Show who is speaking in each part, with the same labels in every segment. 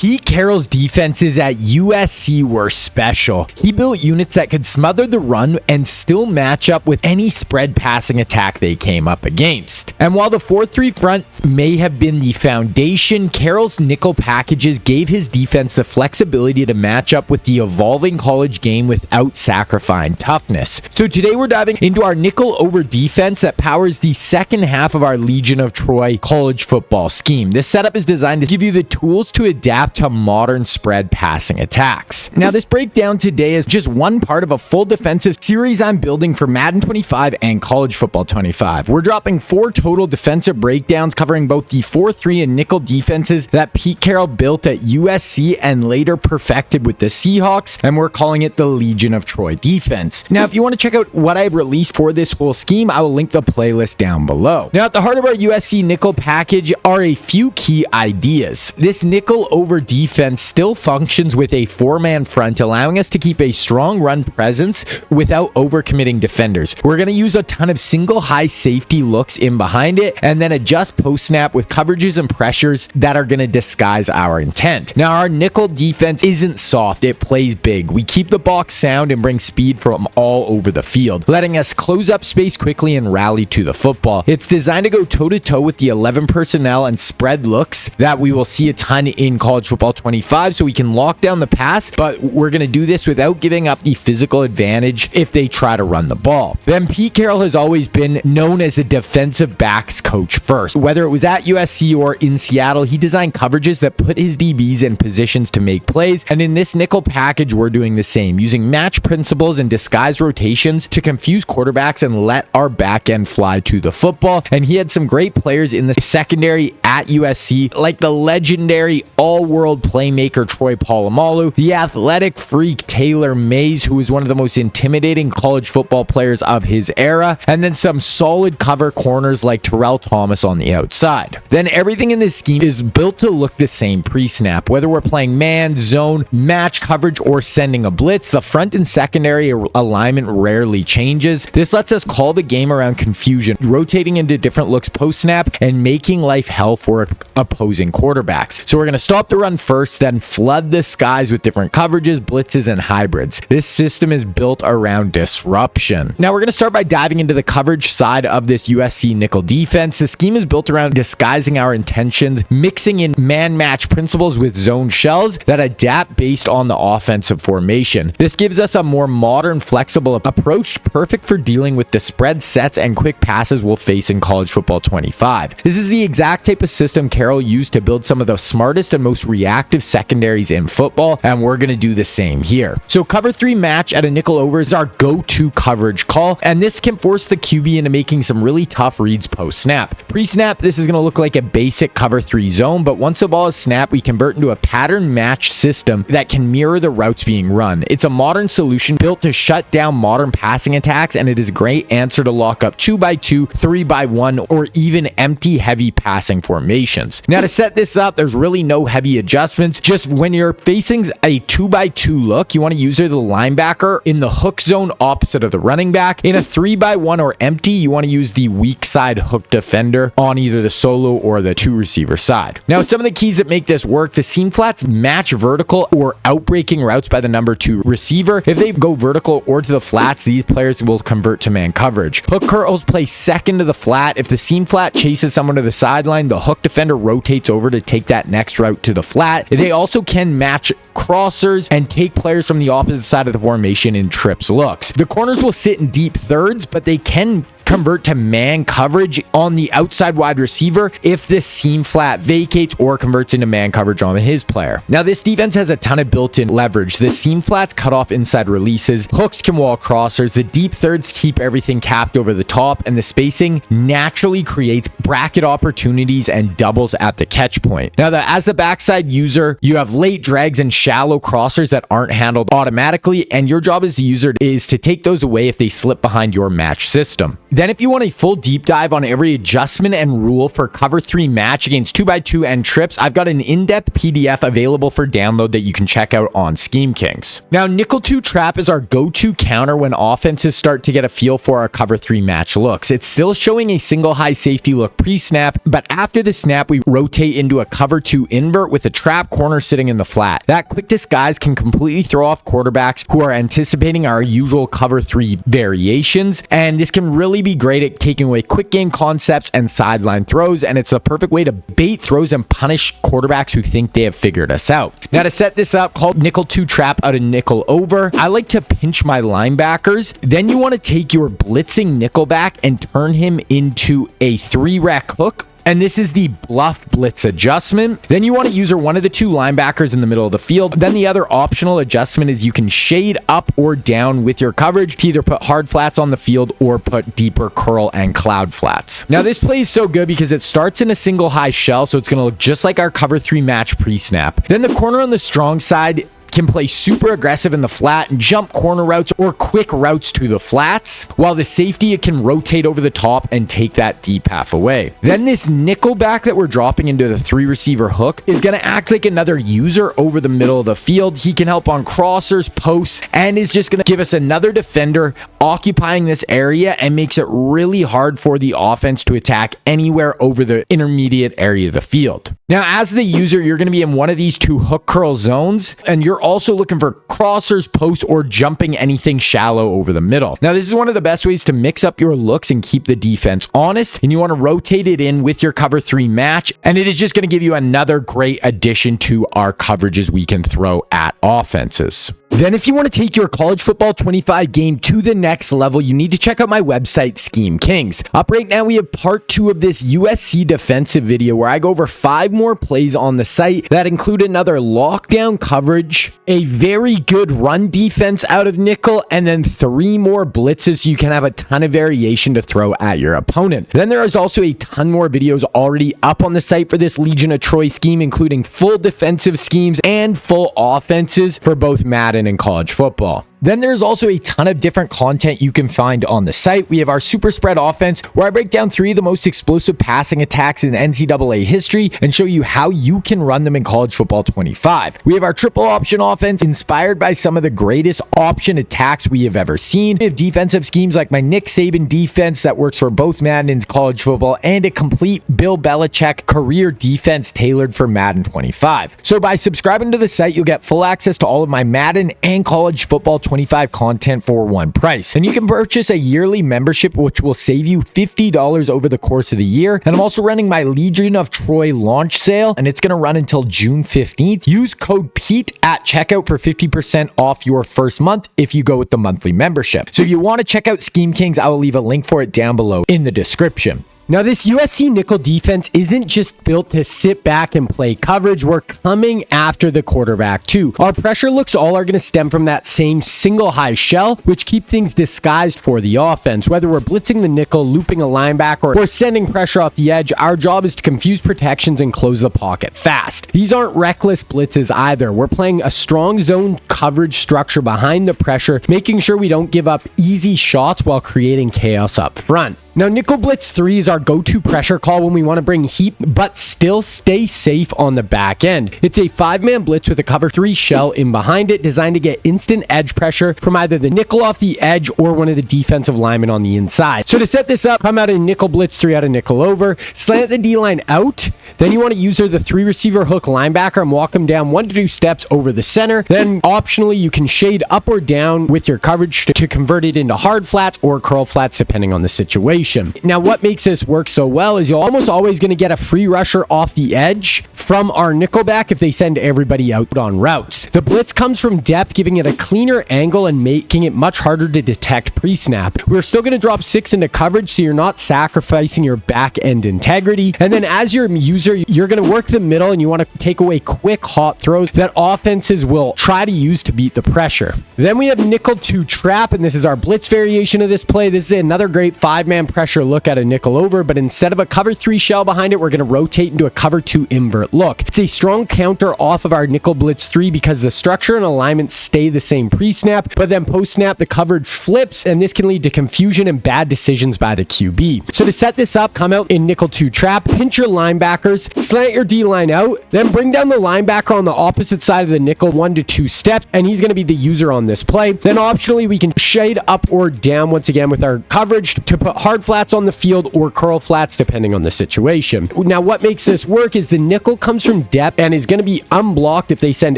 Speaker 1: Pete Carroll's defenses at USC were special. He built units that could smother the run and still match up with any spread passing attack they came up against. And while the 4-3 front may have been the foundation, Carroll's nickel packages gave his defense the flexibility to match up with the evolving college game without sacrificing toughness. So today we're diving into our nickel over defense that powers the second half of our Legion of Troy college football scheme. This setup is designed to give you the tools to adapt to modern spread passing attacks. Now, this breakdown today is just one part of a full defensive series I'm building for Madden 25 and College Football 25. We're dropping 4 total defensive breakdowns covering both the 4-3 and nickel defenses that Pete Carroll built at USC and later perfected with the Seahawks, and we're calling it the Legion of Troy defense. Now, if you want to check out what I've released for this whole scheme, I will link the playlist down below. Now, at the heart of our USC nickel package are a few key ideas. This nickel over defense still functions with a 4-man front, allowing us to keep a strong run presence without overcommitting defenders. We're going to use a ton of single high safety looks in behind it and then adjust post snap with coverages and pressures that are going to disguise our intent. Now, our nickel defense isn't soft, it plays big. We keep the box sound and bring speed from all over the field, letting us close up space quickly and rally to the football. It's designed to go toe-to-toe with the 11 personnel and spread looks that we will see a ton in College Football 25, so we can lock down the pass, but we're going to do this without giving up the physical advantage if they try to run the ball. Then Pete Carroll has always been known as a defensive backs coach first. Whether it was at USC or in Seattle, he designed coverages that put his DBs in positions to make plays, and in this nickel package, we're doing the same, using match principles and disguise rotations to confuse quarterbacks and let our back end fly to the football. And he had some great players in the secondary at USC, like the legendary all-world playmaker Troy Polamalu, the athletic freak Taylor Mays, who was one of the most intimidating college football players of his era, and then some solid cover corners like Terrell Thomas on the outside. Then everything in this scheme is built to look the same pre-snap. Whether we're playing man, zone, match coverage, or sending a blitz, the front and secondary alignment rarely changes. This lets us call the game around confusion, rotating into different looks post-snap and making life hell for opposing quarterbacks. So we're going to stop the run first, then flood the skies with different coverages, blitzes, and hybrids. This system is built around disruption. Now we're going to start by diving into the coverage side of this USC nickel defense. The scheme is built around disguising our intentions, mixing in man match principles with zone shells that adapt based on the offensive formation. This gives us a more modern, flexible approach, perfect for dealing with the spread sets and quick passes we'll face in College Football 25. This is the exact type of system Carroll used to build some of the smartest and most reactive secondaries in football, and we're going to do the same here. So cover 3 match at a nickel over is our go-to coverage call, and this can force the QB into making some really tough reads post-snap. Pre-snap, this is going to look like a basic cover 3 zone, but once the ball is snapped, we convert into a pattern match system that can mirror the routes being run. It's a modern solution built to shut down modern passing attacks, and it is a great answer to lock up 2x2, 3x1, or even empty heavy passing formations. Now to set this up, there's really no heavy adjustments. Just when you're facing a 2x2 look, you want to use either the linebacker in the hook zone opposite of the running back. In a 3x1 or empty, you want to use the weak side hook defender on either the solo or the 2 receiver side. Now, some of the keys that make this work: the seam flats match vertical or outbreaking routes by the number 2 receiver. If they go vertical or to the flats, these players will convert to man coverage. Hook curls play second to the flat. If the seam flat chases someone to the sideline, the hook defender rotates over to take that next route to the flat. They also can match crossers and take players from the opposite side of the formation in trips looks. The corners will sit in deep thirds, but they can convert to man coverage on the outside wide receiver if the seam flat vacates or converts into man coverage on his player. Now, this defense has a ton of built-in leverage. The seam flats cut off inside releases, hooks can wall crossers, the deep thirds keep everything capped over the top, and the spacing naturally creates bracket opportunities and doubles at the catch point. Now, as the backside user, you have late drags and shallow crossers that aren't handled automatically, and your job as the user is to take those away if they slip behind your match system. Then if you want a full deep dive on every adjustment and rule for cover 3 match against 2x2 and trips, I've got an in-depth PDF available for download that you can check out on Scheme Kings. Now, nickel 2 trap is our go-to counter when offenses start to get a feel for our cover 3 match looks. It's still showing a single high safety look pre-snap, but after the snap, we rotate into a cover 2 invert with a trap corner sitting in the flat. That quick disguise can completely throw off quarterbacks who are anticipating our usual cover 3 variations, and this can really be great at taking away quick game concepts and sideline throws, and it's a perfect way to bait throws and punish quarterbacks who think they have figured us out. Now, to set this up, called nickel 2 trap out of nickel over, I like to pinch my linebackers. Then you want to take your blitzing nickelback and turn him into a 3-rec hook. And this is the bluff blitz adjustment. Then you want to use one of the 2 linebackers in the middle of the field. Then the other optional adjustment is you can shade up or down with your coverage to either put hard flats on the field or put deeper curl and cloud flats. Now, this play is so good because it starts in a single high shell, so it's going to look just like our cover 3 match pre-snap. Then the corner on the strong side can play super aggressive in the flat and jump corner routes or quick routes to the flats, while the safety, it can rotate over the top and take that deep half away. Then this nickel back that we're dropping into the 3 receiver hook is going to act like another user over the middle of the field. He can help on crossers, posts, and is just going to give us another defender occupying this area and makes it really hard for the offense to attack anywhere over the intermediate area of the field. Now, as the user, you're going to be in one of these 2 hook curl zones, and you're also looking for crossers, posts, or jumping anything shallow over the middle. Now, this is one of the best ways to mix up your looks and keep the defense honest, and you want to rotate it in with your cover 3 match, and it is just going to give you another great addition to our coverages we can throw at offenses. Then if you want to take your college football 25 game to the next level, you need to check out my website, Scheme Kings. Up right now, we have part 2 of this USC defensive video where I go over 5 more plays on the site that include another lockdown coverage, a very good run defense out of nickel, and then 3 more blitzes so you can have a ton of variation to throw at your opponent. Then there is also a ton more videos already up on the site for this Legion of Troy scheme, including full defensive schemes and full offenses for both Madden and college football. Then there's also a ton of different content you can find on the site. We have our super spread offense, where I break down 3 of the most explosive passing attacks in NCAA history and show you how you can run them in college football 25. We have our triple option offense, inspired by some of the greatest option attacks we have ever seen. We have defensive schemes like my Nick Saban defense that works for both Madden and college football, and a complete Bill Belichick career defense tailored for Madden 25. So by subscribing to the site, you'll get full access to all of my Madden and college football 25 content for one price. And you can purchase a yearly membership, which will save you $50 over the course of the year. And I'm also running my Legion of Troy launch sale, and it's going to run until June 15th. Use code PETE at checkout for 50% off your first month if you go with the monthly membership. So if you want to check out Scheme Kings, I will leave a link for it down below in the description. Now, this USC nickel defense isn't just built to sit back and play coverage. We're coming after the quarterback too. Our pressure looks all are going to stem from that same single high shell, which keep things disguised for the offense. Whether we're blitzing the nickel, looping a linebacker, or sending pressure off the edge, our job is to confuse protections and close the pocket fast. These aren't reckless blitzes either. We're playing a strong zone coverage structure behind the pressure, making sure we don't give up easy shots while creating chaos up front. Now, Nickel Blitz 3 is our go-to pressure call when we want to bring heat, but still stay safe on the back end. It's a 5-man blitz with a cover 3 shell in behind it, designed to get instant edge pressure from either the nickel off the edge or one of the defensive linemen on the inside. So to set this up, come out of Nickel Blitz 3 out of nickel over, slant the D-line out, then you want to use the 3 receiver hook linebacker and walk him down 1 to 2 steps over the center. Then optionally, you can shade up or down with your coverage to convert it into hard flats or curl flats, depending on the situation. Now, what makes this work so well is you're almost always going to get a free rusher off the edge from our nickelback if they send everybody out on routes. The blitz comes from depth, giving it a cleaner angle and making it much harder to detect pre-snap. We're still going to drop 6 into coverage, so you're not sacrificing your back end integrity. And then as your user, you're going to work the middle and you want to take away quick hot throws that offenses will try to use to beat the pressure. Then we have nickel 2 trap, and this is our blitz variation of this play. This is another great 5-man pressure look at a nickel over, but instead of a cover 3 shell behind it, we're going to rotate into a cover 2 invert look. It's a strong counter off of our nickel blitz 3 because
Speaker 2: because the structure and alignment stay the same pre-snap, but then post-snap the coverage flips, and this can lead to confusion and bad decisions by the QB. So to set this up, come out in nickel 2 trap, pinch your linebackers, slant your D-line out, then bring down the linebacker on the opposite side of the nickel 1 to 2 steps, and he's going to be the user on this play. Then optionally, we can shade up or down once again with our coverage to put hard flats on the field or curl flats depending on the situation. Now what makes this work is the nickel comes from depth and is going to be unblocked if they send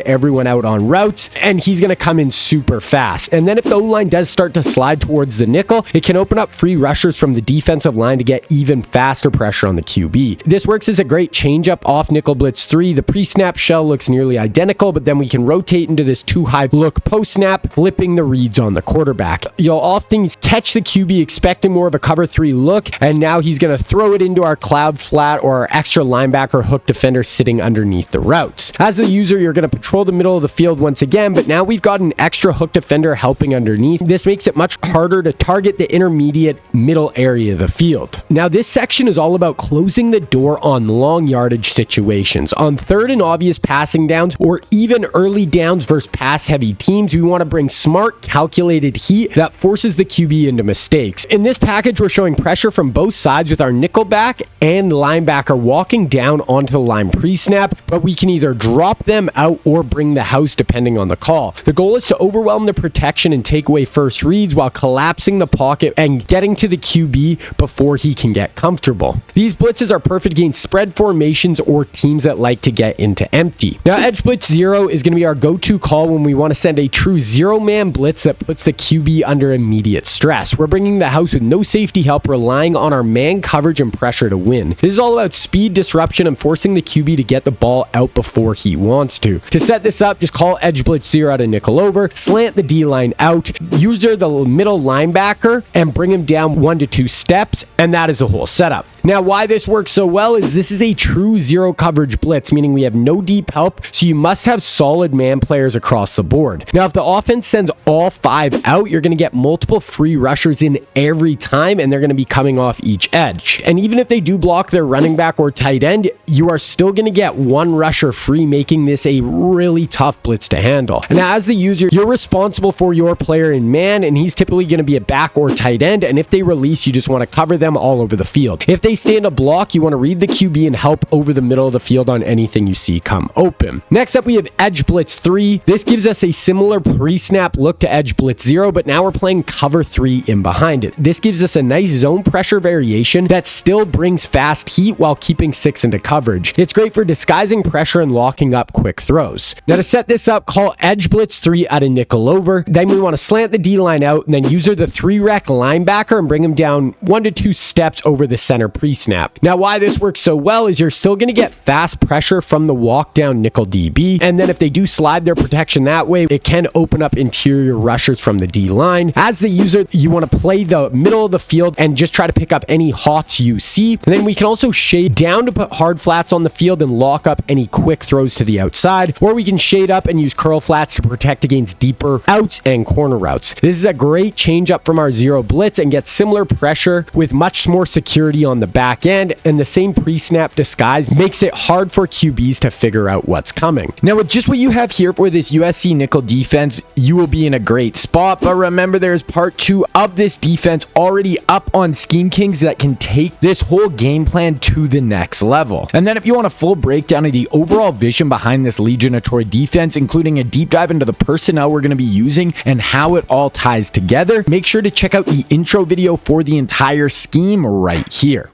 Speaker 2: everyone out on routes, and he's going to come in super fast. And then if the O-line does start to slide towards the nickel, it can open up free rushers from the defensive line to get even faster pressure on the QB. This works as a great changeup off nickel blitz 3. The pre-snap shell looks nearly identical, but then we can rotate into this too high look post-snap, flipping the reads on the quarterback. You'll often catch the QB expecting more of a cover 3 look, and now he's going to throw it into our cloud flat or our extra linebacker hook defender sitting underneath the routes. As the user, you're going to patrol the middle of the field once again, but now we've got an extra hook defender helping underneath. This makes it much harder to target the intermediate middle area of the field. Now this section is all about closing the door on long yardage situations. On third and obvious passing downs or even early downs versus pass heavy teams, we want to bring smart, calculated heat that forces the QB into mistakes. In this package, we're showing pressure from both sides with our nickelback and linebacker walking down onto the line pre-snap, but we can either drop them out or bring the house depending on the call. The goal is to overwhelm the protection and take away first reads while collapsing the pocket and getting to the QB before he can get comfortable. These blitzes are perfect against spread formations or teams that like to get into empty. Now edge blitz 0 is going to be our go-to call when we want to send a true zero-man blitz that puts the QB under immediate stress. We're bringing the house with no safety help, relying on our man coverage and pressure to win. This is all about speed, disruption, and forcing the QB to get the ball out before he wants to. To set this up, just call edge blitz 0 out of nickel over, slant the D-line out, user the middle linebacker, and bring him down 1 to 2 steps, and that is the whole setup. Now, why this works so well is this is a true zero coverage blitz, meaning we have no deep help, so you must have solid man players across the board. Now, if the offense sends all 5 out, you're going to get multiple free rushers in every time, and they're going to be coming off each edge. And even if they do block their running back or tight end, you are still going to get 1 rusher free, making this a really tough blitz to handle. And as the user, you're responsible for your player in man, and he's typically going to be a back or tight end, and if they release, you just want to cover them all over the field. If they stand a block, you want to read the QB and help over the middle of the field on anything you see come open. Next up, we have edge blitz 3. This gives us a similar pre-snap look to edge blitz 0, but now we're playing cover 3 in behind it. This gives us a nice zone pressure variation that still brings fast heat while keeping 6 into coverage. It's great for disguising pressure and locking up quick throws. Now to set this up, call edge blitz 3 out of nickel over. Then we want to slant the D-line out and then user the 3-rec linebacker and bring him down 1 to 2 steps over the center pre-snap. Now why this works so well is you're still going to get fast pressure from the walk down nickel DB, and then if they do slide their protection that way, it can open up interior rushers from the D-line. As the user, you want to play the middle of the field and just try to pick up any hots you see. And then we can also shade down to put hard flats on the field and lock up any quick throws to the outside, or we can shade up and use curl flats to protect against deeper outs and corner routes. This is a great change up from our zero blitz and gets similar pressure with much more security on the back end, and the same pre-snap disguise makes it hard for QBs to figure out what's coming. Now with just what you have here for this USC nickel defense, you will be in a great spot, but remember there's part 2 of this defense already up on Scheme Kings that can take this whole game plan to the next level. And then if you want a full breakdown of the overall vision behind this Legion of Troy defense, including a deep dive into the personnel we're going to be using and how it all ties together, make sure to check out the intro video for the entire scheme right here.